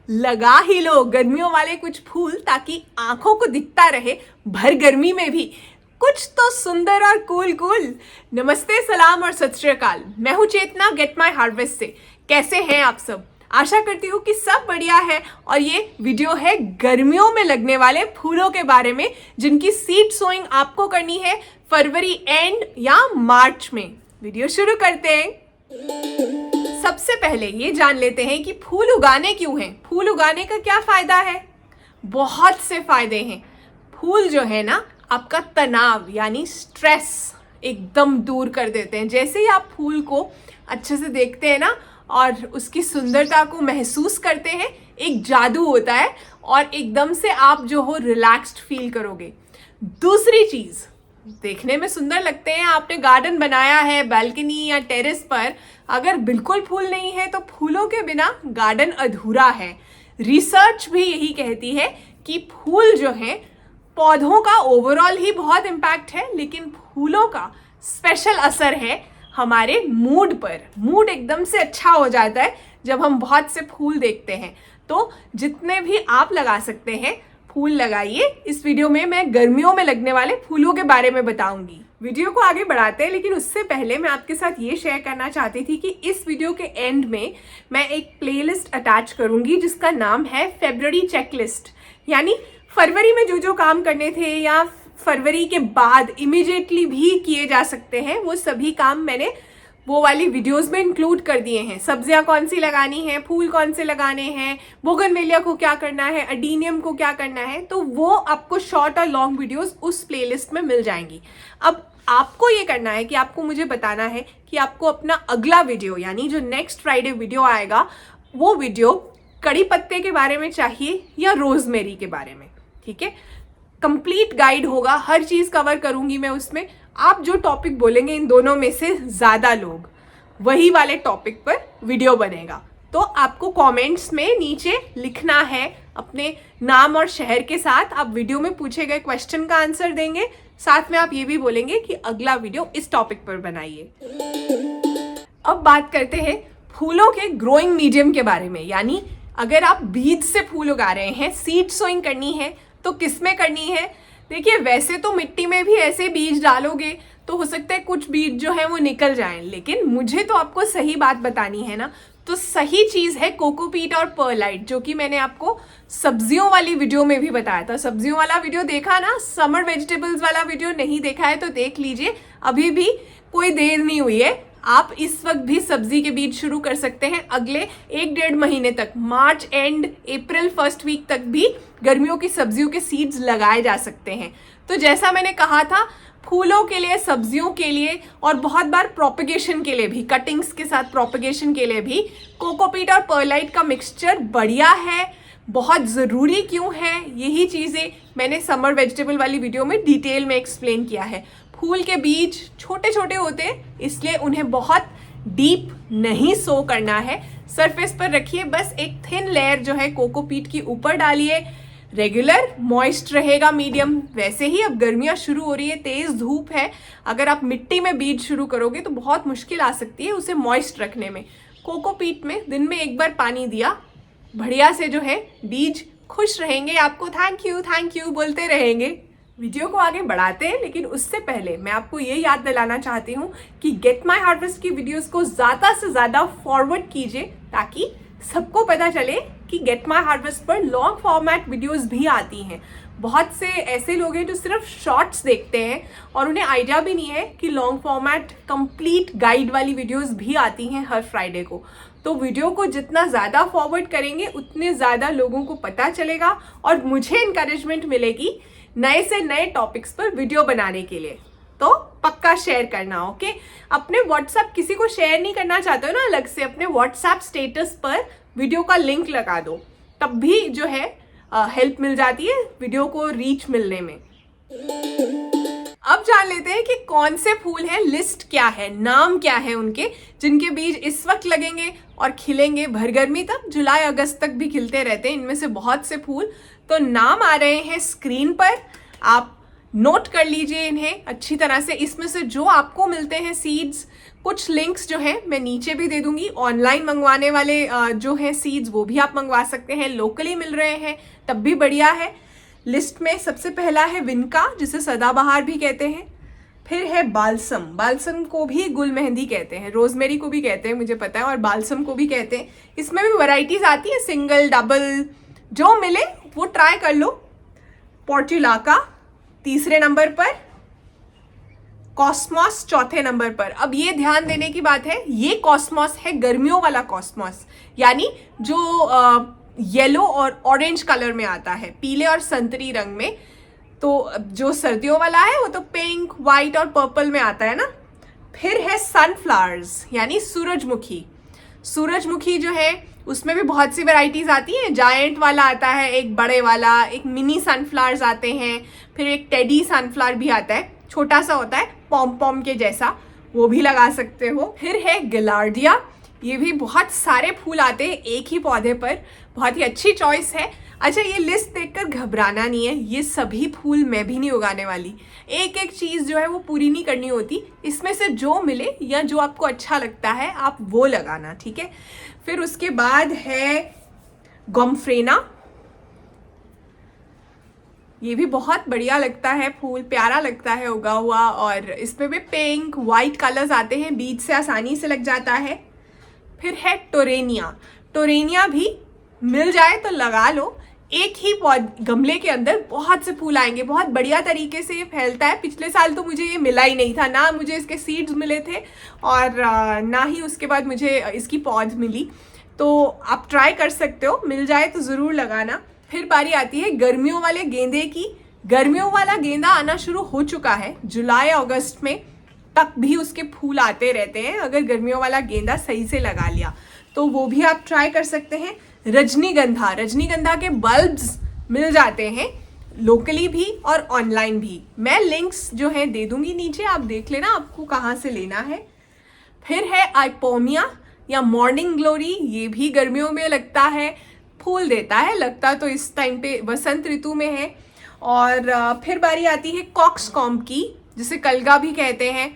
लगा ही लो गर्मियों वाले कुछ फूल, ताकि आंखों को दिखता रहे भर गर्मी में भी कुछ तो सुंदर और कूल कूल। नमस्ते, सलाम और सत श्री अकाल। मैं हूं चेतना गेट माई हार्वेस्ट से। कैसे हैं आप सब? आशा करती हूँ कि सब बढ़िया है। और ये वीडियो है गर्मियों में लगने वाले फूलों के बारे में, जिनकी सीड सोइंग आपको करनी है फरवरी एंड या मार्च में। वीडियो शुरू करते हैं। सबसे पहले ये जान लेते हैं कि फूल उगाने क्यों हैं। फूल उगाने का क्या फायदा है? बहुत से फायदे हैं। फूल जो है ना, आपका तनाव यानी स्ट्रेस एकदम दूर कर देते हैं। जैसे ही आप फूल को अच्छे से देखते हैं ना और उसकी सुंदरता को महसूस करते हैं, एक जादू होता है और एकदम से आप जो हो रिलैक्स्ड फील करोगे। दूसरी चीज़, देखने में सुंदर लगते हैं। आपने गार्डन बनाया है बालकनी या टेरेस पर, अगर बिल्कुल फूल नहीं है तो फूलों के बिना गार्डन अधूरा है। रिसर्च भी यही कहती है कि फूल जो है, पौधों का ओवरऑल ही बहुत इम्पैक्ट है, लेकिन फूलों का स्पेशल असर है हमारे मूड पर। मूड एकदम से अच्छा हो जाता है जब हम बहुत से फूल देखते हैं। तो जितने भी आप लगा सकते हैं फूल लगाइए। इस वीडियो में मैं गर्मियों में लगने वाले फूलों के बारे में बताऊंगी। वीडियो को आगे बढ़ाते हैं, लेकिन उससे पहले मैं आपके साथ ये शेयर करना चाहती थी कि इस वीडियो के एंड में मैं एक प्लेलिस्ट अटैच करूंगी जिसका नाम है फेब्रुअरी चेकलिस्ट। यानी फरवरी में जो जो काम करने थे या फरवरी के बाद इमीडिएटली भी किए जा सकते हैं, वो सभी काम मैंने वो वाली वीडियोस में इंक्लूड कर दिए हैं। सब्जियां कौन सी लगानी है, फूल कौन से लगाने हैं, बोगनवेलिया को क्या करना है, अडीनियम को क्या करना है, तो वो आपको शॉर्ट और लॉन्ग वीडियोस उस प्लेलिस्ट में मिल जाएंगी। अब आपको ये करना है कि आपको मुझे बताना है कि आपको अपना अगला वीडियो यानी जो नेक्स्ट फ्राइडे वीडियो आएगा, वो वीडियो कड़ी पत्ते के बारे में चाहिए या रोजमेरी के बारे में। ठीक है, कंप्लीट गाइड होगा, हर चीज कवर करूंगी मैं उसमें। आप जो टॉपिक बोलेंगे, इन दोनों में से ज्यादा लोग वही वाले टॉपिक पर वीडियो बनेगा। तो आपको कमेंट्स में नीचे लिखना है अपने नाम और शहर के साथ। आप वीडियो में पूछे गए क्वेश्चन का आंसर देंगे, साथ में आप ये भी बोलेंगे कि अगला वीडियो इस टॉपिक पर बनाइए। अब बात करते हैं फूलों के ग्रोइंग मीडियम के बारे में। यानी अगर आप बीज से फूल उगा रहे हैं, सीड सोइंग करनी है, तो किस में करनी है? देखिए, वैसे तो मिट्टी में भी ऐसे बीज डालोगे तो हो सकता है कुछ बीज जो है वो निकल जाएं, लेकिन मुझे तो आपको सही बात बतानी है ना। तो सही चीज़ है कोकोपीट और परलाइट, जो कि मैंने आपको सब्जियों वाली वीडियो में भी बताया था। सब्जियों वाला वीडियो देखा ना, समर वेजिटेबल्स वाला वीडियो नहीं देखा है तो देख लीजिए, अभी भी कोई देर नहीं हुई है। आप इस वक्त भी सब्जी के बीज शुरू कर सकते हैं। अगले 1-1.5 महीने तक, मार्च एंड अप्रैल फर्स्ट वीक तक भी गर्मियों की सब्जियों के सीड्स लगाए जा सकते हैं। तो जैसा मैंने कहा था, फूलों के लिए, सब्जियों के लिए और बहुत बार प्रोपगेशन के लिए भी, कटिंग्स के साथ प्रोपगेशन के लिए भी कोकोपीट और परलाइट का मिक्सचर बढ़िया है। बहुत ज़रूरी क्यों है, यही चीज़ें मैंने समर वेजिटेबल वाली वीडियो में डिटेल में एक्सप्लेन किया है। फूल के बीज छोटे छोटे होते हैं, इसलिए उन्हें बहुत डीप नहीं सो करना है। सरफेस पर रखिए, बस एक थिन लेयर जो है कोकोपीट की ऊपर डालिए। रेगुलर मॉइस्ट रहेगा मीडियम। वैसे ही अब गर्मियाँ शुरू हो रही है, तेज़ धूप है। अगर आप मिट्टी में बीज शुरू करोगे तो बहुत मुश्किल आ सकती है उसे मॉइस्ट रखने में। कोकोपीट में दिन में एक बार पानी दिया, बढ़िया से जो है बीज खुश रहेंगे, आपको थैंक यू बोलते रहेंगे। वीडियो को आगे बढ़ाते हैं, लेकिन उससे पहले मैं आपको ये याद दिलाना चाहती हूँ कि गेट माई हार्वेस्ट की वीडियोस को ज़्यादा से ज़्यादा फॉरवर्ड कीजिए, ताकि सबको पता चले कि गेट माई हार्वेस्ट पर लॉन्ग फॉर्मेट वीडियोस भी आती हैं। बहुत से ऐसे लोग हैं जो सिर्फ शॉर्ट्स देखते हैं और उन्हें आइडिया भी नहीं है कि लॉन्ग फॉर्मेट कंप्लीट गाइड वाली वीडियोस भी आती हैं हर फ्राइडे को। तो वीडियो को जितना ज़्यादा फॉरवर्ड करेंगे, उतने ज़्यादा लोगों को पता चलेगा और मुझे इंकरेजमेंट मिलेगी नए से नए टॉपिक्स पर वीडियो बनाने के लिए। तो पक्का शेयर करना, ओके? अपने व्हाट्सएप, किसी को शेयर नहीं करना चाहते हो ना अलग से, अपने व्हाट्सएप स्टेटस पर वीडियो का लिंक लगा दो, तब भी जो है हेल्प मिल जाती है वीडियो को रीच मिलने में। अब जान लेते हैं कि कौन से फूल हैं, लिस्ट क्या है, नाम क्या है उनके, जिनके बीज इस वक्त लगेंगे और खिलेंगे भर गर्मी तक। जुलाई अगस्त तक भी खिलते रहते हैं इनमें से बहुत से फूल। तो नाम आ रहे हैं स्क्रीन पर, आप नोट कर लीजिए इन्हें अच्छी तरह से। इसमें से जो आपको मिलते हैं सीड्स, कुछ लिंक्स जो है मैं नीचे भी दे दूंगी। ऑनलाइन मंगवाने वाले जो है सीड्स वो भी आप मंगवा सकते हैं, लोकली मिल रहे हैं तब भी बढ़िया है। लिस्ट में सबसे पहला है विनका, जिसे सदाबहार भी कहते हैं। फिर है बालसम, बालसम को भी गुल मेहंदी कहते हैं, रोजमेरी को भी कहते हैं मुझे पता है, और बालसम को भी कहते हैं। इसमें भी वैरायटीज आती है, सिंगल, डबल, जो मिले वो ट्राई कर लो। पोर्चुलाका तीसरे नंबर पर, कॉस्मॉस चौथे नंबर पर। अब ये ध्यान देने की बात है, ये कॉस्मॉस है गर्मियों वाला कॉस्मॉस, यानी जो येलो और ऑरेंज कलर में आता है, पीले और संतरी रंग में। तो जो सर्दियों वाला है वो तो पिंक, वाइट और पर्पल में आता है ना। फिर है सनफ्लावर्स यानी सूरजमुखी। सूरजमुखी जो है उसमें भी बहुत सी वैरायटीज आती हैं। जायंट वाला आता है, एक बड़े वाला, एक मिनी सनफ्लावर्स आते हैं, फिर एक टेडी सनफ्लावर भी आता है, छोटा सा होता है पॉम पॉम के जैसा, वो भी लगा सकते हो। फिर है गिलार्डिया, ये भी बहुत सारे फूल आते हैं एक ही पौधे पर, बहुत ही अच्छी चॉइस है। अच्छा, ये लिस्ट देखकर घबराना नहीं है, ये सभी फूल मैं भी नहीं उगाने वाली, एक एक चीज़ जो है वो पूरी नहीं करनी होती। इसमें से जो मिले या जो आपको अच्छा लगता है आप वो लगाना, ठीक है। फिर उसके बाद है गोम्फ्रेना, ये भी बहुत बढ़िया लगता है फूल, प्यारा लगता है उगा हुआ, और इसमें भी पिंक, वाइट कलर्स आते हैं, बीज से आसानी से लग जाता है। फिर है टोरेनिया, टोरेनिया भी मिल जाए तो लगा लो। एक ही गमले के अंदर बहुत से फूल आएंगे, बहुत बढ़िया तरीके से ये फैलता है। पिछले साल तो मुझे ये मिला ही नहीं था, ना मुझे इसके सीड्स मिले थे और ना ही उसके बाद मुझे इसकी पौध मिली। तो आप ट्राई कर सकते हो, मिल जाए तो ज़रूर लगाना। फिर बारी आती है गर्मियों वाले गेंदे की। गर्मियों वाला गेंदा आना शुरू हो चुका है, जुलाई अगस्त में तक भी उसके फूल आते रहते हैं। अगर गर्मियों वाला गेंदा सही से लगा लिया तो वो भी आप ट्राई कर सकते हैं। रजनीगंधा, रजनीगंधा के बल्ब्स मिल जाते हैं लोकली भी और ऑनलाइन भी, मैं लिंक्स जो है दे दूंगी नीचे, आप देख लेना आपको कहाँ से लेना है। फिर है आइपोमिया या मॉर्निंग ग्लोरी, ये भी गर्मियों में लगता है, फूल देता है, लगता तो इस टाइम पे वसंत ऋतु में है। और फिर बारी आती है कॉक्सकॉम्ब की, जिसे कलगा भी कहते हैं,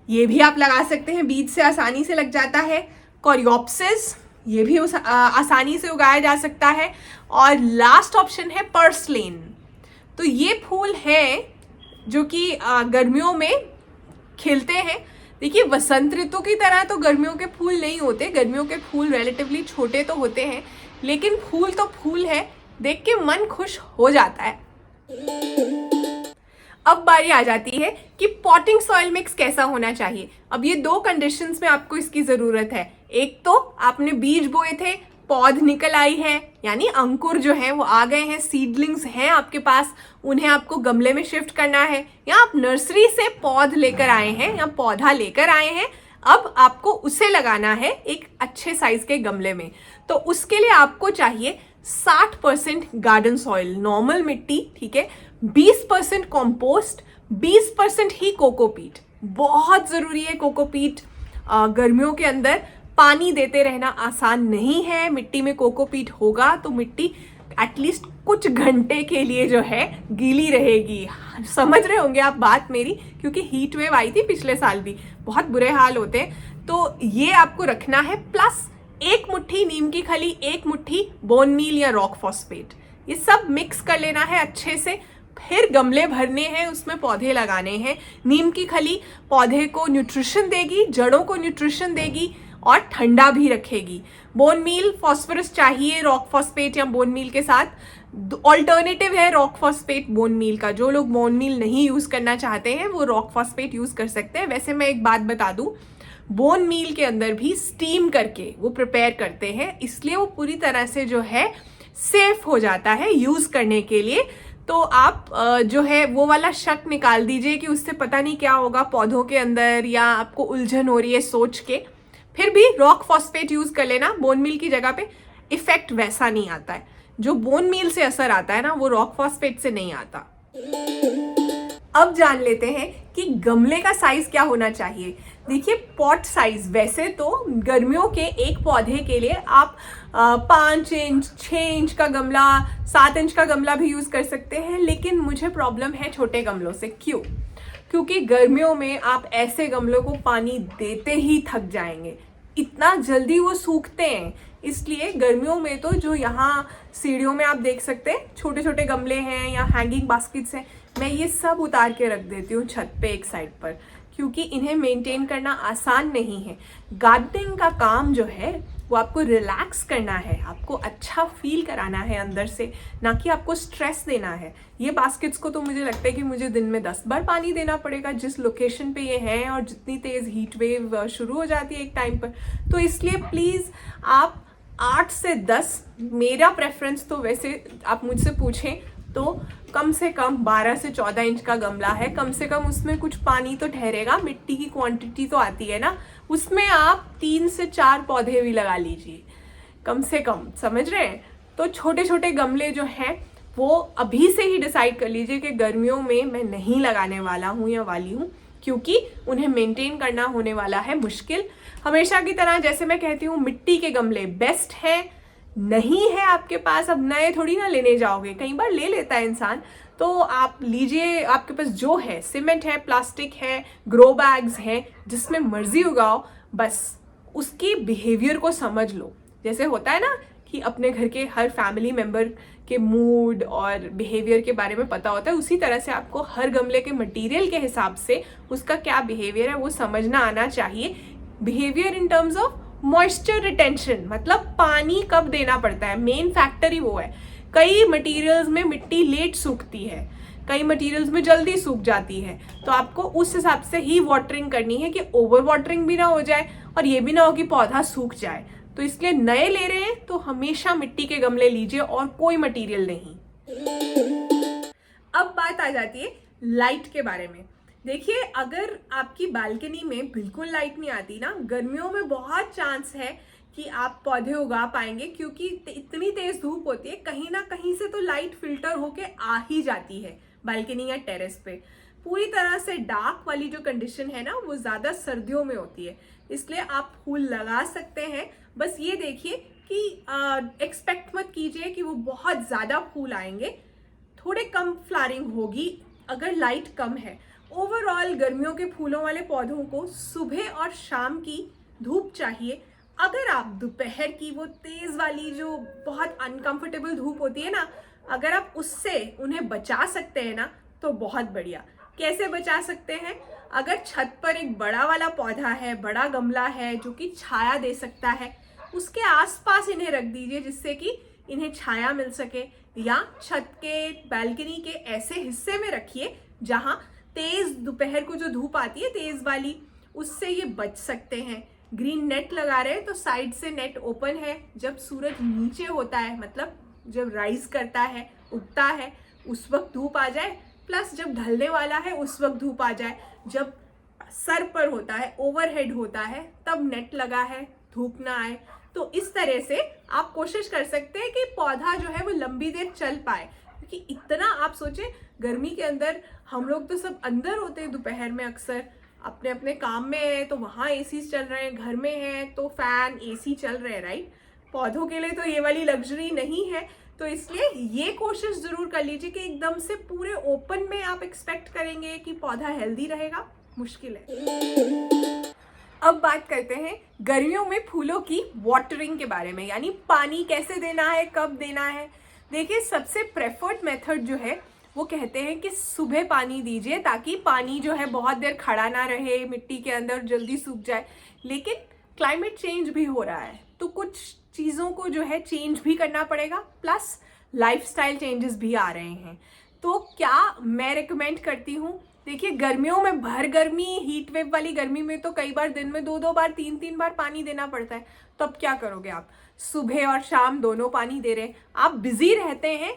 ये भी आप लगा सकते हैं, बीज से आसानी से लग जाता है। कोरियोप्सिस, ये भी आसानी से उगाया जा सकता है। और लास्ट ऑप्शन है पर्सलेन। तो ये फूल हैं जो कि गर्मियों में खिलते हैं। देखिए, वसंत ऋतु की तरह तो गर्मियों के फूल नहीं होते, गर्मियों के फूल रिलेटिवली छोटे तो होते हैं, लेकिन फूल तो फूल है, देख के मन खुश हो जाता है। अब बारी आ जाती है कि पॉटिंग सॉइल मिक्स कैसा होना चाहिए। अब ये दो कंडीशंस में आपको इसकी ज़रूरत है। एक तो आपने बीज बोए थे, पौध निकल आई है, यानी अंकुर जो है वो आ गए हैं, सीडलिंग्स हैं आपके पास, उन्हें आपको गमले में शिफ्ट करना है, या आप नर्सरी से पौध लेकर आए हैं या पौधा लेकर आए हैं, अब आपको उसे लगाना है एक अच्छे साइज के गमले में। तो उसके लिए आपको चाहिए 60% गार्डन सॉइल, नॉर्मल मिट्टी, ठीक है, 20% कॉम्पोस्ट, 20% ही कोकोपीट। बहुत ज़रूरी है कोकोपीट। गर्मियों के अंदर पानी देते रहना आसान नहीं है, मिट्टी में कोकोपीट होगा तो मिट्टी एटलीस्ट कुछ घंटे के लिए जो है गीली रहेगी। समझ रहे होंगे आप बात मेरी, क्योंकि हीट वेव आई थी पिछले साल भी, बहुत बुरे हाल होते हैं। तो ये आपको रखना है, प्लस 1 मुट्ठी नीम की खली, 1 मुट्ठी बोन मील या रॉक फॉस्फेट, ये सब मिक्स कर लेना है अच्छे से। फिर गमले भरने हैं, उसमें पौधे लगाने हैं। नीम की खली पौधे को न्यूट्रिशन देगी, जड़ों को न्यूट्रिशन देगी और ठंडा भी रखेगी। बोन मील, फॉस्फोरस चाहिए रॉक फॉस्फेट या बोन मील के साथ। ऑल्टरनेटिव है रॉक फॉस्फेट बोन मील का, जो लोग बोन मील नहीं यूज़ करना चाहते हैं वो रॉक फॉस्फेट यूज़ कर सकते हैं। वैसे मैं एक बात बता दूं, बोन मील के अंदर भी स्टीम करके वो प्रिपेयर करते हैं, इसलिए वो पूरी तरह से जो है सेफ हो जाता है यूज़ करने के लिए। तो आप जो है वो वाला शक निकाल दीजिए कि उससे पता नहीं क्या होगा पौधों के अंदर, या आपको उलझन हो रही है सोच के। फिर भी रॉक फॉस्फेट यूज़ कर लेना बोन मील की जगह पे, इफेक्ट वैसा नहीं आता है। जो बोन मील से असर आता है ना, वो रॉक फॉस्फेट से नहीं आता। अब जान लेते हैं कि गमले का साइज क्या होना चाहिए। देखिए पॉट साइज वैसे तो गर्मियों के एक पौधे के लिए आप 5 इंच 6 इंच का गमला 7 इंच का गमला भी यूज कर सकते हैं, लेकिन मुझे प्रॉब्लम है छोटे गमलों से। क्यों? क्योंकि गर्मियों में आप ऐसे गमलों को पानी देते ही थक जाएंगे, इतना जल्दी वो सूखते हैं। इसलिए गर्मियों में तो जो यहाँ सीढ़ियों में आप देख सकते हैं छोटे छोटे गमले हैं या हैंगिंग बास्केट्स हैं, मैं ये सब उतार के रख देती हूँ छत पे एक साइड पर, क्योंकि इन्हें मेंटेन करना आसान नहीं है। गार्डनिंग का काम जो है वो आपको रिलैक्स करना है, आपको अच्छा फील कराना है अंदर से, ना कि आपको स्ट्रेस देना है। ये बास्केट्स को तो मुझे लगता है कि मुझे दिन में 10 बार पानी देना पड़ेगा जिस लोकेशन पे ये हैं, और जितनी तेज़ हीट वेव शुरू हो जाती है एक टाइम पर। तो इसलिए प्लीज़ आप 8 से 10, मेरा प्रेफरेंस तो वैसे आप मुझसे पूछें तो कम से कम 12 से 14 इंच का गमला है, कम से कम उसमें कुछ पानी तो ठहरेगा, मिट्टी की क्वांटिटी तो आती है ना, उसमें आप 3 से 4 पौधे भी लगा लीजिए कम से कम, समझ रहे हैं? तो छोटे छोटे गमले जो हैं वो अभी से ही डिसाइड कर लीजिए कि गर्मियों में मैं नहीं लगाने वाला हूँ या वाली हूँ, क्योंकि उन्हें मेंटेन करना होने वाला है मुश्किल। हमेशा की तरह जैसे मैं कहती हूँ, मिट्टी के गमले बेस्ट हैं। नहीं है आपके पास, अब नए थोड़ी ना लेने जाओगे, कई बार ले लेता है इंसान, तो आप लीजिए, आपके पास जो है, सीमेंट है, प्लास्टिक है, ग्रो बैग्स हैं, जिसमें मर्जी उगाओ, बस उसकी बिहेवियर को समझ लो। जैसे होता है ना कि अपने घर के हर फैमिली मेंबर के मूड और बिहेवियर के बारे में पता होता है, उसी तरह से आपको हर गमले के मटेरियल के हिसाब से उसका क्या बिहेवियर है वो समझना आना चाहिए। Behaviour in terms of moisture retention, मतलब पानी कब देना पड़ता है, मेन फैक्टर ही वो है। कई मटेरियल्स में मिट्टी लेट सूखती है, कई मटेरियल्स में जल्दी सूख जाती है, तो आपको उस हिसाब से ही वाटरिंग करनी है कि ओवर वाटरिंग भी ना हो जाए और ये भी ना हो कि पौधा सूख जाए। तो इसलिए नए ले रहे हैं तो हमेशा मिट्टी के गमले लीजिए और कोई मटेरियल नहीं। अब बात आ जाती है लाइट के बारे में। देखिए, अगर आपकी बालकनी में बिल्कुल लाइट नहीं आती ना, गर्मियों में बहुत चांस है कि आप पौधे उगा पाएंगे, क्योंकि इतनी तेज धूप होती है, कहीं ना कहीं से तो लाइट फिल्टर होके आ ही जाती है बालकनी या टेरेस पे। पूरी तरह से डार्क वाली जो कंडीशन है ना, वो ज़्यादा सर्दियों में होती है, इसलिए आप फूल लगा सकते हैं। बस ये देखिए कि एक्सपेक्ट मत कीजिए कि वो बहुत ज़्यादा फूल आएंगे, थोड़े कम फ्लावरिंग होगी अगर लाइट कम है। ओवरऑल गर्मियों के फूलों वाले पौधों को सुबह और शाम की धूप चाहिए। अगर आप दोपहर की वो तेज वाली जो बहुत अनकंफर्टेबल धूप होती है ना, अगर आप उससे उन्हें बचा सकते हैं ना तो बहुत बढ़िया। कैसे बचा सकते हैं? अगर छत पर एक बड़ा वाला पौधा है, बड़ा गमला है जो कि छाया दे सकता है, उसके आसपास इन्हें रख दीजिए जिससे कि इन्हें छाया मिल सके, या छत के बालकनी के ऐसे हिस्से में रखिए जहां तेज दोपहर को जो धूप आती है तेज वाली, उससे ये बच सकते हैं। ग्रीन नेट लगा रहे हैं तो साइड से नेट ओपन है, जब सूरज नीचे होता है, मतलब जब राइज करता है, उगता है, उस वक्त धूप आ जाए, प्लस जब ढलने वाला है उस वक्त धूप आ जाए। जब सर पर होता है, ओवरहेड होता है, तब नेट लगा है, धूप ना आए। तो इस तरह से आप कोशिश कर सकते हैं कि पौधा जो है वो लंबी देर चल पाए, क्योंकि इतना आप सोचें गर्मी के अंदर हम लोग तो सब अंदर होते हैं दोपहर में, अक्सर अपने अपने काम में है तो वहाँ एसी चल रहे हैं, घर में है तो फैन एसी चल रहे हैं, राइट? पौधों के लिए तो ये वाली लग्जरी नहीं है, तो इसलिए ये कोशिश जरूर कर लीजिए कि एकदम से पूरे ओपन में आप एक्सपेक्ट करेंगे कि पौधा हेल्दी रहेगा, मुश्किल है। अब बात करते हैं गर्मियों में फूलों की वाटरिंग के बारे में, यानी पानी कैसे देना है, कब देना है। देखिए, सबसे प्रेफर्ड मेथड जो है वो कहते हैं कि सुबह पानी दीजिए, ताकि पानी जो है बहुत देर खड़ा ना रहे मिट्टी के अंदर, जल्दी सूख जाए। लेकिन क्लाइमेट चेंज भी हो रहा है तो कुछ चीज़ों को जो है चेंज भी करना पड़ेगा, प्लस लाइफस्टाइल चेंजेस भी आ रहे हैं। तो क्या मैं रिकमेंड करती हूँ, देखिए गर्मियों में भर गर्मी, हीट वेव वाली गर्मी में तो कई बार दिन में 2-2 बार 3-3 बार पानी देना पड़ता है। तो अब क्या करोगे आप? सुबह और शाम दोनों पानी दे रहे हैं, आप बिजी रहते हैं,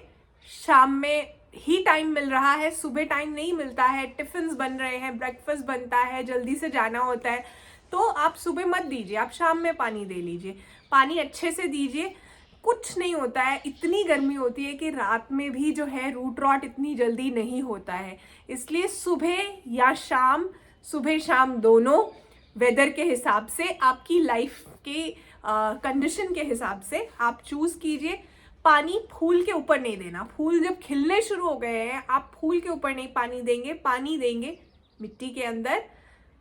शाम में ही टाइम मिल रहा है, सुबह टाइम नहीं मिलता है, टिफिन्स बन रहे हैं, ब्रेकफास्ट बनता है, जल्दी से जाना होता है, तो आप सुबह मत दीजिए, आप शाम में पानी दे लीजिए। पानी अच्छे से दीजिए, कुछ नहीं होता है। इतनी गर्मी होती है कि रात में भी जो है रूट रॉट इतनी जल्दी नहीं होता है, इसलिए सुबह या शाम, सुबह शाम दोनों वेदर के हिसाब से, आपकी लाइफ के कंडीशन के हिसाब से आप चूज कीजिए। पानी फूल के ऊपर नहीं देना। फूल जब खिलने शुरू हो गए हैं, आप फूल के ऊपर नहीं पानी देंगे। पानी देंगे मिट्टी के अंदर,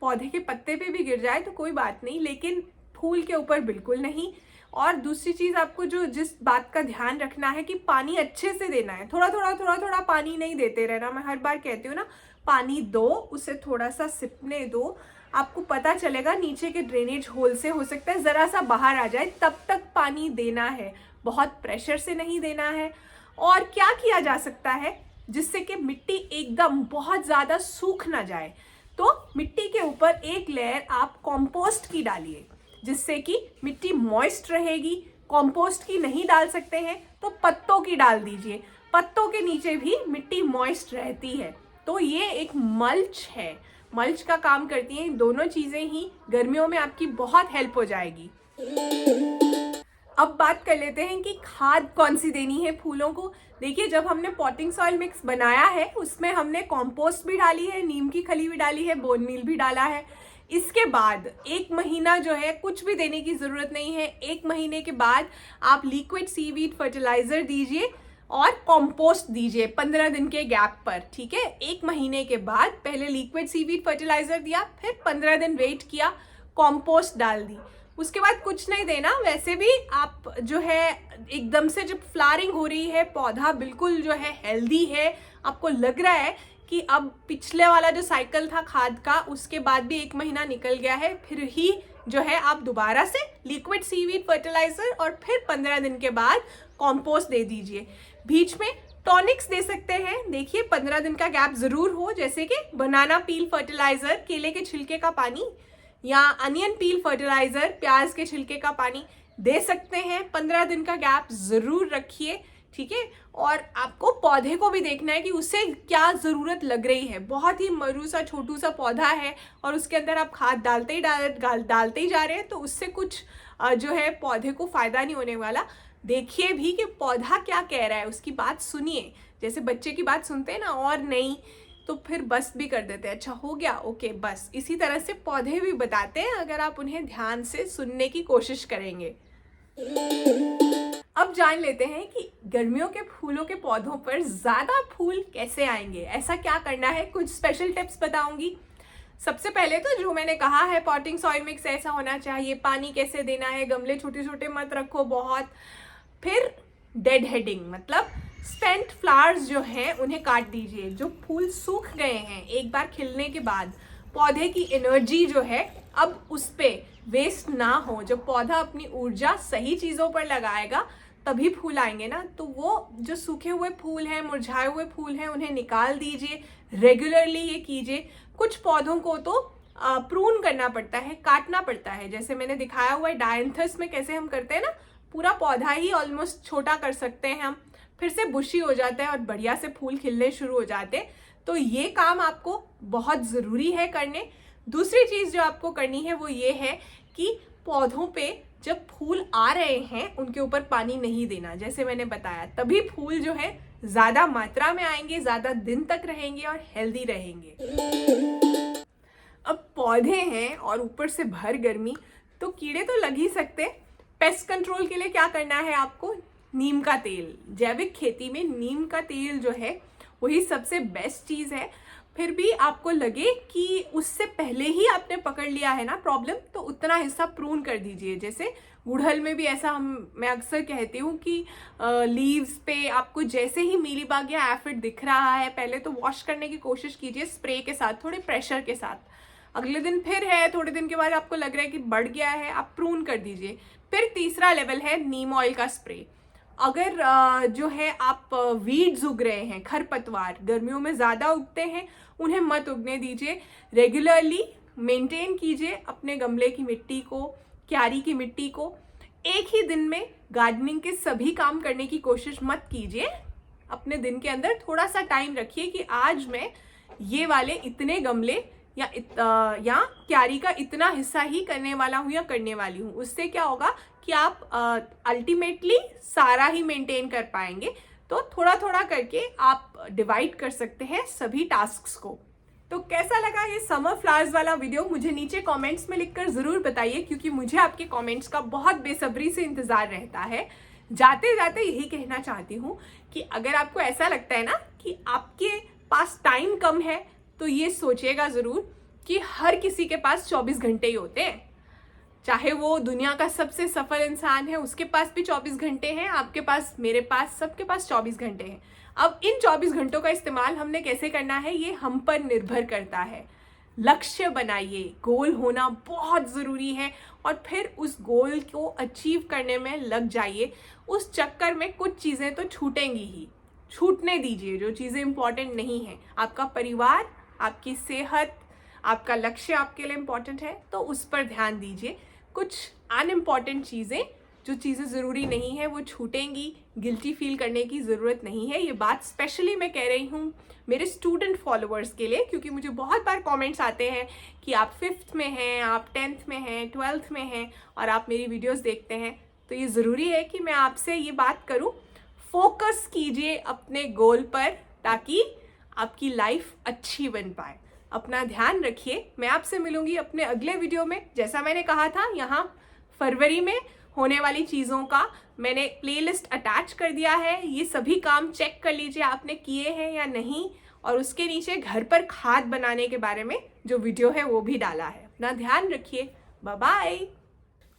पौधे के पत्ते पे भी गिर जाए तो कोई बात नहीं, लेकिन फूल के ऊपर बिल्कुल नहीं। और दूसरी चीज़ आपको जिस बात का ध्यान रखना है कि पानी अच्छे से देना है। थोड़ा थोड़ा पानी नहीं देते रहना। मैं हर बार कहती हूँ ना, पानी दो, उसे थोड़ा सा सिपने दो, आपको पता चलेगा नीचे के ड्रेनेज होल से हो सकता है ज़रा सा बाहर आ जाए, तब तक पानी देना है। बहुत प्रेशर से नहीं देना है। और क्या किया जा सकता है जिससे कि मिट्टी एकदम बहुत ज़्यादा सूख ना जाए, तो मिट्टी के ऊपर एक लेयर आप कंपोस्ट की डालिए, जिससे कि मिट्टी मॉइस्ट रहेगी। कंपोस्ट की नहीं डाल सकते हैं तो पत्तों की डाल दीजिए। पत्तों के नीचे भी मिट्टी मॉइस्ट रहती है, तो ये एक मल्च है। मल्च का काम करती हैं। दोनों चीज़ें ही गर्मियों में आपकी बहुत हेल्प हो जाएगी। अब बात कर लेते हैं कि खाद कौन सी देनी है फूलों को। देखिए, जब हमने पॉटिंग सॉइल मिक्स बनाया है उसमें हमने कंपोस्ट भी डाली है, नीम की खली भी डाली है, बोन मील भी डाला है। इसके बाद 1 महीना जो है कुछ भी देने की ज़रूरत नहीं है। 1 महीने के बाद आप लिक्विड सीवीड फर्टिलाइज़र दीजिए और कंपोस्ट दीजिए 15 दिन के गैप पर, ठीक है। 1 महीने के बाद पहले लिक्विड सीवीड फर्टिलाइज़र दिया, फिर 15 दिन वेट किया, कंपोस्ट डाल दी। उसके बाद कुछ नहीं देना। वैसे भी आप जो है एकदम से जब फ्लावरिंग हो रही है, पौधा बिल्कुल जो है हेल्दी है, आपको लग रहा है कि अब पिछले वाला जो साइकिल था खाद का, उसके बाद भी 1 महीना निकल गया है, फिर ही जो है आप दोबारा से लिक्विड सीवीड फर्टिलाइजर और फिर 15 दिन के बाद कंपोस्ट दे दीजिए। बीच में टॉनिक्स दे सकते हैं। देखिए, 15 दिन का गैप जरूर हो, जैसे कि बनाना पील फर्टिलाइजर, केले के छिलके का पानी, या अनियन पील फर्टिलाइजर, प्याज के छिलके का पानी दे सकते हैं। 15 दिन का गैप जरूर रखिए, ठीक है। और आपको पौधे को भी देखना है कि उसे क्या ज़रूरत लग रही है। बहुत ही मरू सा छोटू सा पौधा है और उसके अंदर आप खाद डालते ही जा रहे हैं, तो उससे कुछ जो है पौधे को फ़ायदा नहीं होने वाला। देखिए भी कि पौधा क्या कह रहा है, उसकी बात सुनिए। जैसे बच्चे की बात सुनते हैं ना, और नहीं तो फिर बस भी कर देते हैं, अच्छा हो गया, ओके बस। इसी तरह से पौधे भी बताते हैं अगर आप उन्हें ध्यान से सुनने की कोशिश करेंगे। अब जान लेते हैं कि गर्मियों के फूलों के पौधों पर ज़्यादा फूल कैसे आएंगे, ऐसा क्या करना है। कुछ स्पेशल टिप्स बताऊंगी। सबसे पहले तो जो मैंने कहा है, पॉटिंग सॉइल मिक्स ऐसा होना चाहिए, पानी कैसे देना है, गमले छोटे छोटे मत रखो बहुत। फिर डेड हेडिंग, मतलब स्टेंट फ्लावर्स जो हैं उन्हें काट दीजिए। जो फूल सूख गए हैं एक बार खिलने के बाद, पौधे की एनर्जी जो है अब उस पर वेस्ट ना हो। जब पौधा अपनी ऊर्जा सही चीज़ों पर लगाएगा तभी फूल आएंगे ना। तो वो जो सूखे हुए फूल हैं, मुरझाए हुए फूल हैं, उन्हें निकाल दीजिए। रेगुलरली ये कीजिए। कुछ पौधों को तो प्रून करना पड़ता है, काटना पड़ता है। जैसे मैंने दिखाया हुआ है डायंथस में कैसे हम करते हैं ना, पूरा पौधा ही ऑलमोस्ट छोटा कर सकते हैं हम, फिर से बुशी हो जाता है और बढ़िया से फूल खिलने शुरू हो जाते हैं। तो ये काम आपको बहुत ज़रूरी है करने। दूसरी चीज़ जो आपको करनी है वो ये है कि पौधों पे जब फूल आ रहे हैं उनके ऊपर पानी नहीं देना, जैसे मैंने बताया। तभी फूल जो है ज़्यादा मात्रा में आएंगे, ज़्यादा दिन तक रहेंगे और हेल्दी रहेंगे। अब पौधे हैं और ऊपर से भर गर्मी, तो कीड़े तो लग ही सकते। पेस्ट कंट्रोल के लिए क्या करना है आपको, नीम का तेल। जैविक खेती में नीम का तेल जो है वही सबसे बेस्ट चीज़ है। फिर भी आपको लगे कि उससे पहले ही आपने पकड़ लिया है ना प्रॉब्लम, तो उतना हिस्सा प्रून कर दीजिए। जैसे गुड़हल में भी ऐसा मैं अक्सर कहती हूँ कि लीव्स पे आपको जैसे ही मीलीबाग या एफिड दिख रहा है, पहले तो वॉश करने की कोशिश कीजिए स्प्रे के साथ, थोड़े प्रेशर के साथ। अगले दिन फिर है, थोड़े दिन के बाद आपको लग रहा है कि बढ़ गया है, आप प्रून कर दीजिए। फिर तीसरा लेवल है नीम ऑयल का स्प्रे। अगर जो है आप वीड्स उग रहे हैं, खरपतवार गर्मियों में ज़्यादा उगते हैं, उन्हें मत उगने दीजिए। रेगुलरली मेंटेन कीजिए अपने गमले की मिट्टी को, क्यारी की मिट्टी को। एक ही दिन में गार्डनिंग के सभी काम करने की कोशिश मत कीजिए। अपने दिन के अंदर थोड़ा सा टाइम रखिए कि आज मैं ये वाले इतने गमले या क्यारी का इतना हिस्सा ही करने वाला हूँ या करने वाली हूँ। उससे क्या होगा कि आप अल्टीमेटली सारा ही मेंटेन कर पाएंगे। तो थोड़ा थोड़ा करके आप डिवाइड कर सकते हैं सभी टास्क्स को। तो कैसा लगा ये समर फ्लावर्स वाला वीडियो मुझे नीचे कमेंट्स में लिखकर ज़रूर बताइए, क्योंकि मुझे आपके कमेंट्स का बहुत बेसब्री से इंतज़ार रहता है। जाते जाते यही कहना चाहती हूँ कि अगर आपको ऐसा लगता है ना कि आपके पास टाइम कम है, तो ये सोचिएगा ज़रूर कि हर किसी के पास 24 घंटे ही होते हैं। चाहे वो दुनिया का सबसे सफल इंसान है, उसके पास भी 24 घंटे हैं, आपके पास, मेरे पास, सबके पास 24 घंटे हैं। अब इन 24 घंटों का इस्तेमाल हमने कैसे करना है, ये हम पर निर्भर करता है। लक्ष्य बनाइए, गोल होना बहुत ज़रूरी है, और फिर उस गोल को अचीव करने में लग जाइए। उस चक्कर में कुछ चीज़ें तो छूटेंगी ही, छूटने दीजिए जो चीज़ें इंपॉर्टेंट नहीं हैं। आपका परिवार, आपकी सेहत, आपका लक्ष्य आपके लिए इम्पॉर्टेंट है, तो उस पर ध्यान दीजिए। कुछ अनइम्पॉर्टेंट चीज़ें, जो चीज़ें ज़रूरी नहीं है, वो छूटेंगी। गिल्टी फील करने की ज़रूरत नहीं है। ये बात स्पेशली मैं कह रही हूँ मेरे स्टूडेंट फॉलोअर्स के लिए, क्योंकि मुझे बहुत बार कमेंट्स आते हैं कि आप 5th में हैं, आप 10th में हैं, 12th में हैं, और आप मेरी वीडियोस देखते हैं। तो ये ज़रूरी है कि मैं आपसे ये बात करूँ, फोकस कीजिए अपने गोल पर, ताकि आपकी लाइफ अच्छी बन पाए। अपना ध्यान रखिए। मैं आपसे मिलूंगी अपने अगले वीडियो में। जैसा मैंने कहा था, यहाँ फरवरी में होने वाली चीज़ों का मैंने प्लेलिस्ट अटैच कर दिया है। ये सभी काम चेक कर लीजिए आपने किए हैं या नहीं, और उसके नीचे घर पर खाद बनाने के बारे में जो वीडियो है वो भी डाला है। अपना ध्यान रखिए। Bye bye.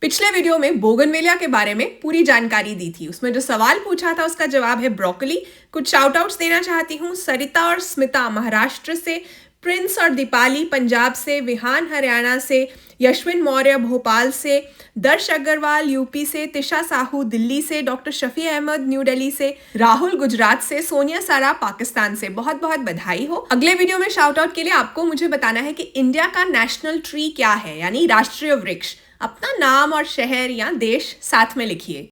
पिछले वीडियो में बोगनवेलिया के बारे में पूरी जानकारी दी थी। उसमें जो सवाल पूछा था उसका जवाब है ब्रोकली। कुछ शाउट आउट्स देना चाहती हूँ। सरिता और स्मिता महाराष्ट्र से, प्रिंस और दीपाली पंजाब से, विहान हरियाणा से, यशविन मौर्य भोपाल से, दर्श अग्रवाल यूपी से, तिशा साहू दिल्ली से, डॉक्टर शफी अहमद न्यू दिल्ली से, राहुल गुजरात से, सोनिया सारा पाकिस्तान से। बहुत बहुत बधाई हो। अगले वीडियो में शाउट आउट के लिए आपको मुझे बताना है कि इंडिया का नेशनल ट्री क्या है, यानी राष्ट्रीय वृक्ष। अपना नाम और शहर या देश साथ में लिखिए।